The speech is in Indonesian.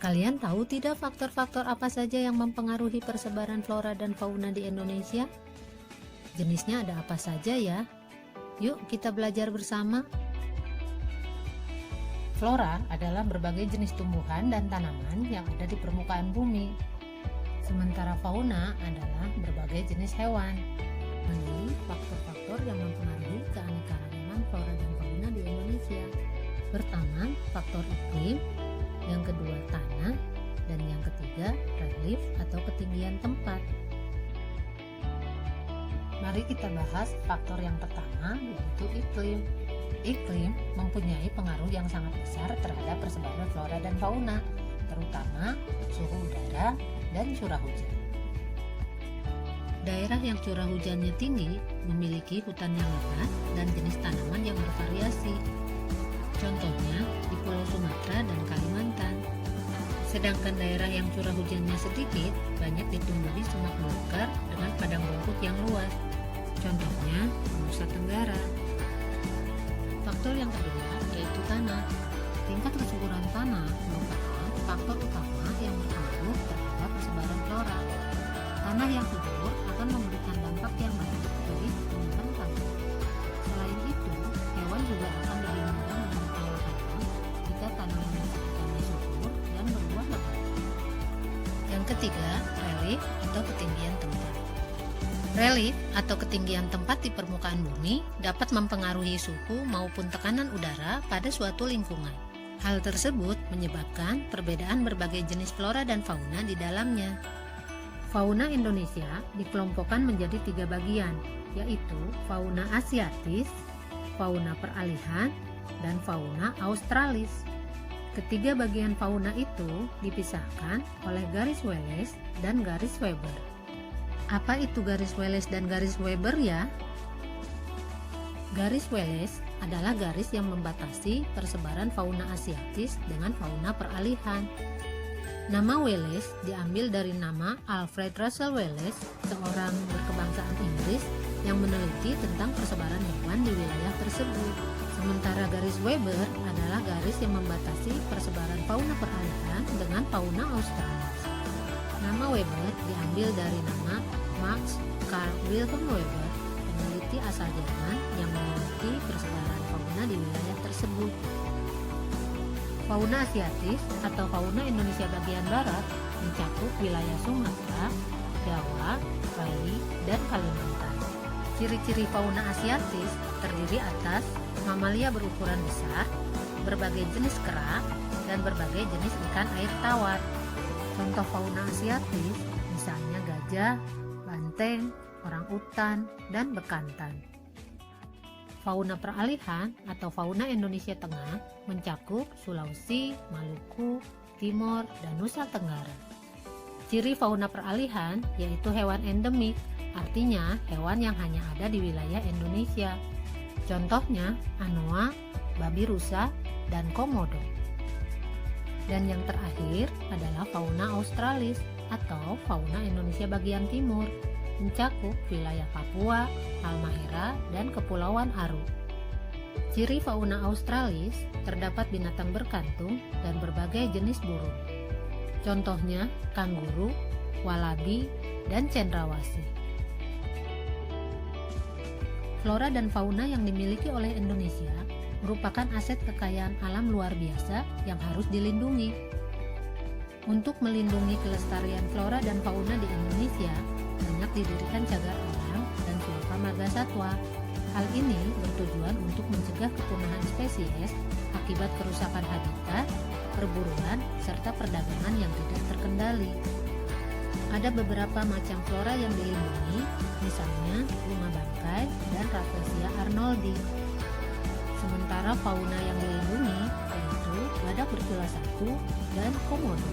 Kalian tahu tidak faktor-faktor apa saja yang mempengaruhi persebaran flora dan fauna di Indonesia? Jenisnya ada apa saja ya? Yuk kita belajar bersama. Flora adalah berbagai jenis tumbuhan dan tanaman yang ada di permukaan bumi. Sementara fauna adalah berbagai jenis hewan. Ini faktor-faktor yang mempengaruhi keanekaragaman flora dan fauna di Indonesia. Pertama, faktor iklim. Yang kedua, tanah. Dan yang ketiga, relief atau ketinggian tempat. Mari kita bahas faktor yang pertama, yaitu iklim. Iklim mempunyai pengaruh yang sangat besar terhadap persebaran flora dan fauna, terutama suhu udara dan curah hujan. Daerah yang curah hujannya tinggi memiliki hutan yang lebat dan jenis tanaman yang bervariasi. Contohnya di Pulau Sumatera dan Kalimantan. Sedangkan daerah yang curah hujannya sedikit banyak ditumbuhi semak belukar dengan padang rumput yang luas. Contohnya Nusa Tenggara. Faktor yang kedua yaitu tanah. Tingkat kesuburan tanah merupakan faktor utama yang berpengaruh terhadap persebaran flora. Tanah yang subur akan memberikan dampak yang baik bagi tumbuhan tanah. Selain itu, hewan juga akan lebih mudah menemukan makanan jika tanaman di sekitarnya subur dan berbuah lebat. Yang ketiga, relief atau ketinggian tempat. Relief atau ketinggian tempat di permukaan bumi dapat mempengaruhi suhu maupun tekanan udara pada suatu lingkungan. Hal tersebut menyebabkan perbedaan berbagai jenis flora dan fauna di dalamnya. Fauna Indonesia dikelompokkan menjadi 3 bagian, yaitu fauna asiatis, fauna peralihan, dan fauna australis. Ketiga bagian fauna itu dipisahkan oleh garis Wallace dan garis Weber. Apa itu garis Wallace dan garis Weber ya? Garis Wallace adalah garis yang membatasi persebaran fauna asiatis dengan fauna peralihan. Nama Wallace diambil dari nama Alfred Russel Wallace, seorang berkebangsaan Inggris yang meneliti tentang persebaran hewan di wilayah tersebut. Sementara garis Weber adalah garis yang membatasi persebaran fauna peralihan dengan fauna australis. Nama Weber diambil dari nama Max Carl Wilhelm Weber, peneliti asal Jerman yang meneliti persebaran fauna di wilayah tersebut. Fauna asiatis atau fauna Indonesia bagian barat mencakup wilayah Sumatera, Jawa, Bali, dan Kalimantan. Ciri-ciri fauna asiatis terdiri atas mamalia berukuran besar, berbagai jenis kera, dan berbagai jenis ikan air tawar. Contoh fauna asiatis misalnya gajah, banteng, orangutan, dan bekantan. Fauna peralihan atau fauna Indonesia Tengah mencakup Sulawesi, Maluku, Timor, dan Nusa Tenggara. Ciri fauna peralihan yaitu hewan endemik, artinya hewan yang hanya ada di wilayah Indonesia. Contohnya anoa, babi rusa, dan komodo. Dan yang terakhir adalah fauna australis atau fauna Indonesia bagian timur, mencakup wilayah Papua, Halmahera, dan Kepulauan Aru. Ciri fauna australis terdapat binatang berkantung dan berbagai jenis burung. Contohnya kanguru, walabi, dan cendrawasih. Flora dan fauna yang dimiliki oleh Indonesia merupakan aset kekayaan alam luar biasa yang harus dilindungi. Untuk melindungi kelestarian flora dan fauna di Indonesia, banyak didirikan cagar alam dan sulaka marga satwa. Hal ini bertujuan untuk mencegah kepunahan spesies akibat kerusakan habitat, perburuan, serta perdagangan yang tidak terkendali. Ada beberapa macam flora yang dilindungi, misalnya bunga bangkai dan Rafflesia arnoldi. Sementara fauna yang dilindungi yaitu badak bercula 1 dan komodo.